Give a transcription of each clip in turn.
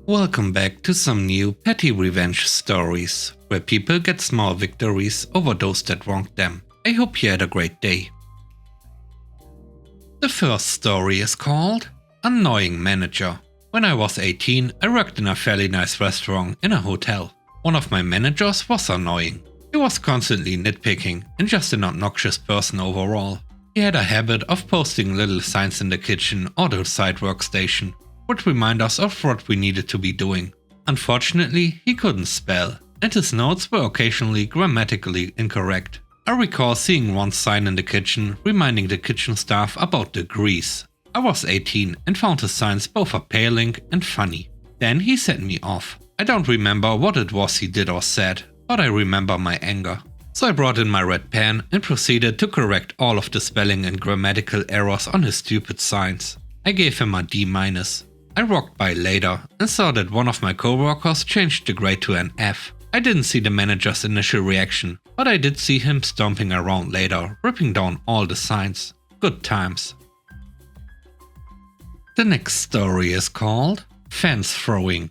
Welcome back to some new petty revenge stories, where people get small victories over those that wronged them. I hope you had a great day. The first story is called Annoying Manager. When I was 18, I worked in a fairly nice restaurant in a hotel. One of my managers was annoying. He was constantly nitpicking and just an obnoxious person overall. He had a habit of posting little signs in the kitchen or the side workstation, would remind us of what we needed to be doing. Unfortunately, he couldn't spell, and his notes were occasionally grammatically incorrect. I recall seeing one sign in the kitchen reminding the kitchen staff about the grease. I was 18 and found his signs both appalling and funny. Then he sent me off. I don't remember what it was he did or said, but I remember my anger. So I brought in my red pen and proceeded to correct all of the spelling and grammatical errors on his stupid signs. I gave him a D-. I walked by later and saw that one of my coworkers changed the grade to an F. I didn't see the manager's initial reaction, but I did see him stomping around later, ripping down all the signs. Good times. The next story is called Fence Throwing.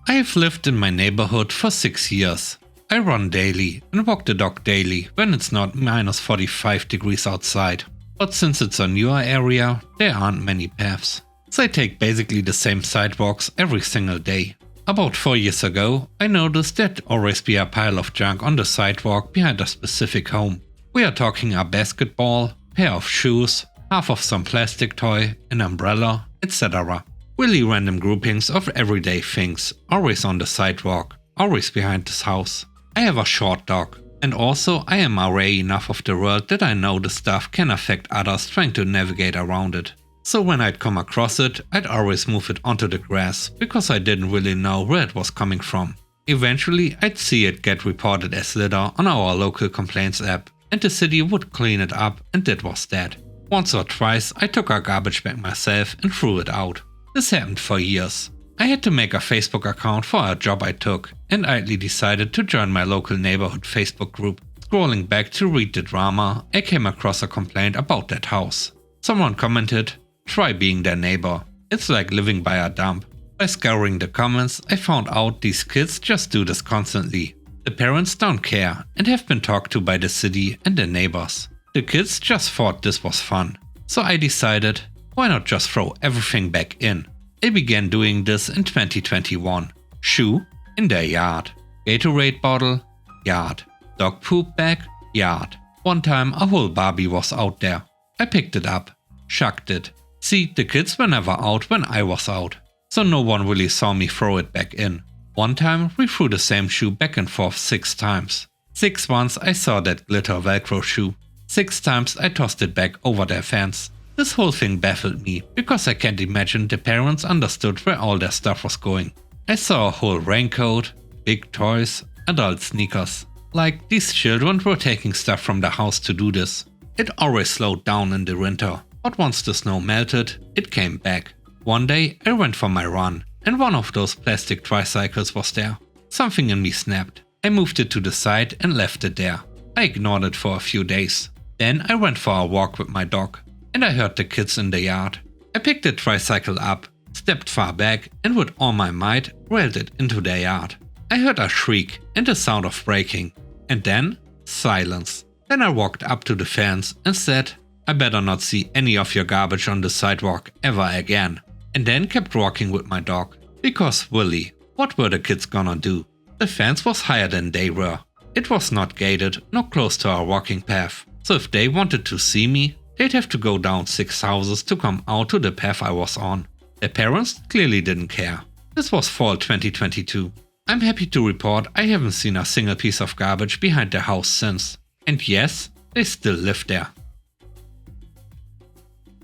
I have lived in my neighborhood for 6 years. I run daily and walk the dog daily when it's not minus 45 degrees outside. But since it's a newer area, there aren't many paths. So I take basically the same sidewalks every single day. About 4 years ago, I noticed there'd always be a pile of junk on the sidewalk behind a specific home. We are talking a basketball, pair of shoes, half of some plastic toy, an umbrella, etc. Really random groupings of everyday things, always on the sidewalk, always behind this house. I have a short dog, and also I am aware enough of the world that I know the stuff can affect others trying to navigate around it. So when I'd come across it, I'd always move it onto the grass, because I didn't really know where it was coming from. Eventually, I'd see it get reported as litter on our local complaints app, and the city would clean it up, and that was that. Once or twice, I took a garbage bag myself and threw it out. This happened for years. I had to make a Facebook account for a job I took, and idly decided to join my local neighborhood Facebook group. Scrolling back to read the drama, I came across a complaint about that house. Someone commented, "Try being their neighbor. It's like living by a dump." By scouring the comments, I found out these kids just do this constantly. The parents don't care and have been talked to by the city and their neighbors. The kids just thought this was fun. So I decided, why not just throw everything back in? I began doing this in 2021. Shoe, in their yard. Gatorade bottle, yard. Dog poop bag, yard. One time a whole Barbie was out there. I picked it up, chucked it. See, the kids were never out when I was out, so no one really saw me throw it back in. One time we threw the same shoe back and forth 6 times. 6 once I saw that glitter velcro shoe. 6 times I tossed it back over their fence. This whole thing baffled me, because I can't imagine the parents understood where all their stuff was going. I saw a whole raincoat, big toys, adult sneakers. Like, these children were taking stuff from the house to do this. It always slowed down in the winter. But once the snow melted, it came back. One day I went for my run, and one of those plastic tricycles was there. Something in me snapped. I moved it to the side and left it there. I ignored it for a few days. Then I went for a walk with my dog, and I heard the kids in the yard. I picked the tricycle up, stepped far back, and with all my might railed it into their yard. I heard a shriek and the sound of braking, and then silence. Then I walked up to the fence and said, "I better not see any of your garbage on the sidewalk ever again." And then kept walking with my dog. Because really, what were the kids gonna do? The fence was higher than they were. It was not gated, nor close to our walking path. So if they wanted to see me, they'd have to go down 6 houses to come out to the path I was on. Their parents clearly didn't care. This was fall 2022. I'm happy to report I haven't seen a single piece of garbage behind their house since. And yes, they still live there.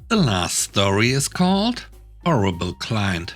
The last story is called Horrible Client.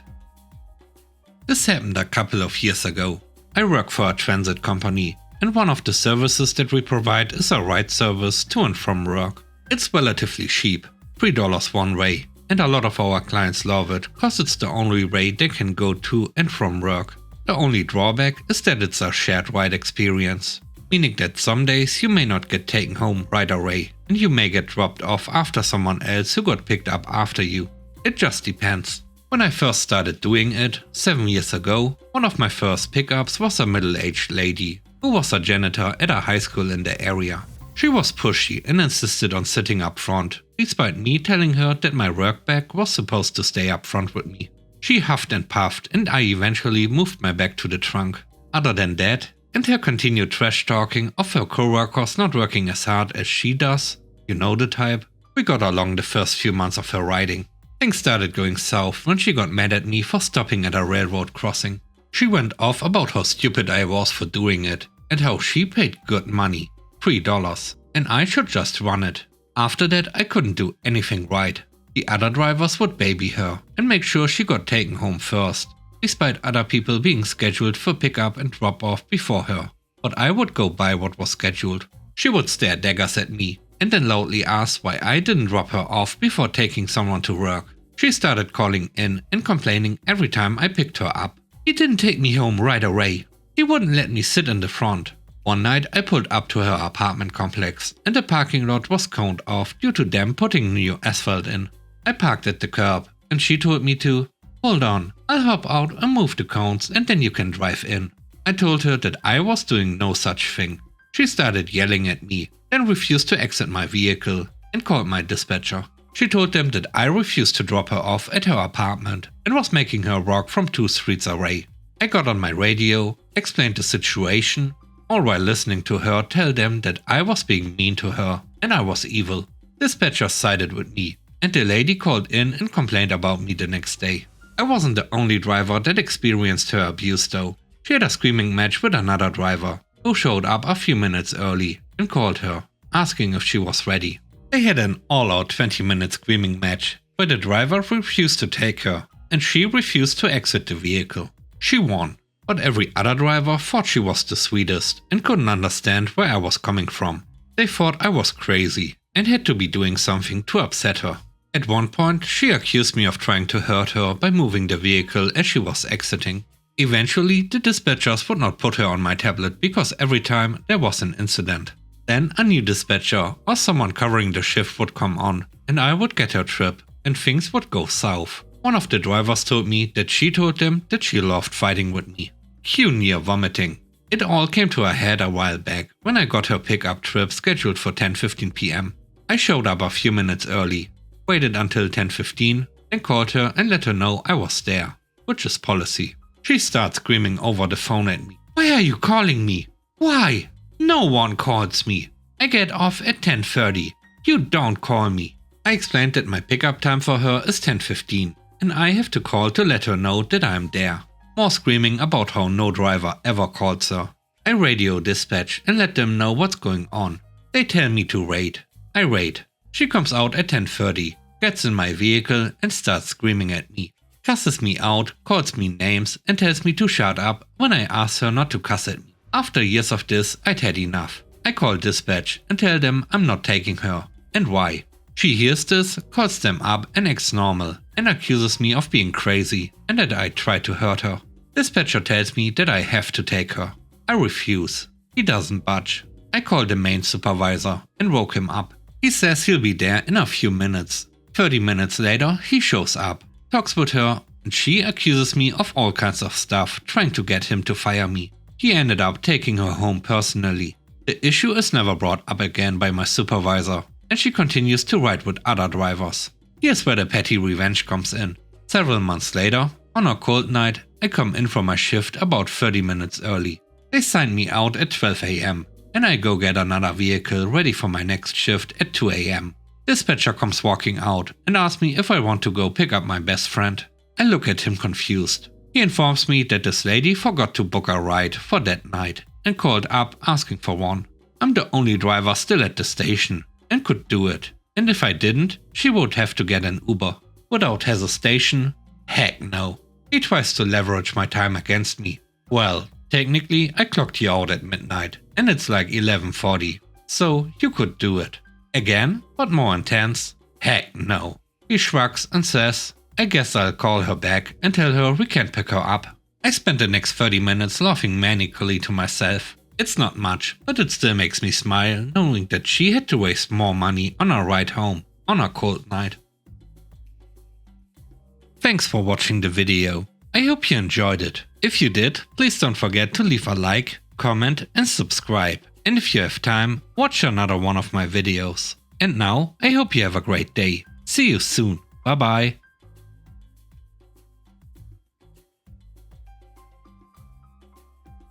This happened a couple of years ago. I work for a transit company, and one of the services that we provide is a ride service to and from work. It's relatively cheap, $3 one way, and a lot of our clients love it cause it's the only way they can go to and from work. The only drawback is that it's a shared ride experience, meaning that some days you may not get taken home right away, and you may get dropped off after someone else who got picked up after you. It just depends. When I first started doing it, 7 years ago, one of my first pickups was a middle-aged lady who was a janitor at a high school in the area. She was pushy and insisted on sitting up front, despite me telling her that my work bag was supposed to stay up front with me. She huffed and puffed and I eventually moved my bag to the trunk. Other than that, and her continued trash talking of her coworkers not working as hard as she does, you know the type, we got along the first few months of her riding. Things started going south when she got mad at me for stopping at a railroad crossing. She went off about how stupid I was for doing it and how she paid good money, $3, and I should just run it. After that I couldn't do anything right. The other drivers would baby her and make sure she got taken home first, despite other people being scheduled for pickup and drop off before her. But I would go by what was scheduled. She would stare daggers at me and then loudly ask why I didn't drop her off before taking someone to work. She started calling in and complaining every time I picked her up. He didn't take me home right away. He wouldn't let me sit in the front. One night I pulled up to her apartment complex and the parking lot was coned off due to them putting new asphalt in. I parked at the curb and she told me to, "Hold on, I'll hop out and move the cones and then you can drive in." I told her that I was doing no such thing. She started yelling at me, then refused to exit my vehicle and called my dispatcher. She told them that I refused to drop her off at her apartment and was making her walk from 2 streets away. I got on my radio, explained the situation, all while listening to her tell them that I was being mean to her and I was evil. Dispatcher sided with me and the lady called in and complained about me the next day. I wasn't the only driver that experienced her abuse though. She had a screaming match with another driver who showed up a few minutes early and called her, asking if she was ready. They had an all-out 20-minute screaming match, but the driver refused to take her and she refused to exit the vehicle. She won, but every other driver thought she was the sweetest and couldn't understand where I was coming from. They thought I was crazy and had to be doing something to upset her. At one point, she accused me of trying to hurt her by moving the vehicle as she was exiting. Eventually, the dispatchers would not put her on my tablet because every time there was an incident. Then a new dispatcher or someone covering the shift would come on and I would get her trip and things would go south. One of the drivers told me that she told them that she loved fighting with me. Cue near vomiting. It all came to a head a while back when I got her pickup trip scheduled for 10:15 p.m. I showed up a few minutes early, waited until 10:15, then called her and let her know I was there, which is policy. She starts screaming over the phone at me. "Why are you calling me? Why? No one calls me. I get off at 10:30. You don't call me." I explained that my pickup time for her is 10:15 and I have to call to let her know that I am there. More screaming about how no driver ever calls her. I radio dispatch and let them know what's going on. They tell me to wait. I wait. She comes out at 10:30, gets in my vehicle and starts screaming at me. Cusses me out, calls me names and tells me to shut up when I ask her not to cuss at me. After years of this, I'd had enough. I call dispatch and tell them I'm not taking her and why. She hears this, calls them up and acts normal and accuses me of being crazy and that I tried to hurt her. Dispatcher tells me that I have to take her. I refuse. He doesn't budge. I call the main supervisor and woke him up. He says he'll be there in a few minutes. 30 minutes later, he shows up, talks with her and she accuses me of all kinds of stuff, trying to get him to fire me. He ended up taking her home personally. The issue is never brought up again by my supervisor and she continues to ride with other drivers. Here's where the petty revenge comes in. Several months later, on a cold night, I come in from my shift about 30 minutes early. They signed me out at 12 a.m. and I go get another vehicle ready for my next shift at 2 a.m. Dispatcher comes walking out and asks me if I want to go pick up my best friend. I look at him confused. He informs me that this lady forgot to book a ride for that night and called up asking for one. I'm the only driver still at the station and could do it. And if I didn't, she would have to get an Uber. Without hesitation, heck no. He tries to leverage my time against me. Well, technically I clocked you out at midnight and it's like 11:40, so you could do it. Again, but more intense, heck no. He shrugs and says, I guess I'll call her back and tell her we can't pick her up. I spent the next 30 minutes laughing manically to myself. It's not much, but it still makes me smile knowing that she had to waste more money on her ride home on a cold night. Thanks for watching the video. I hope you enjoyed it. If you did, please don't forget to leave a like, comment and subscribe. And if you have time, watch another one of my videos. And now, I hope you have a great day. See you soon. Bye bye.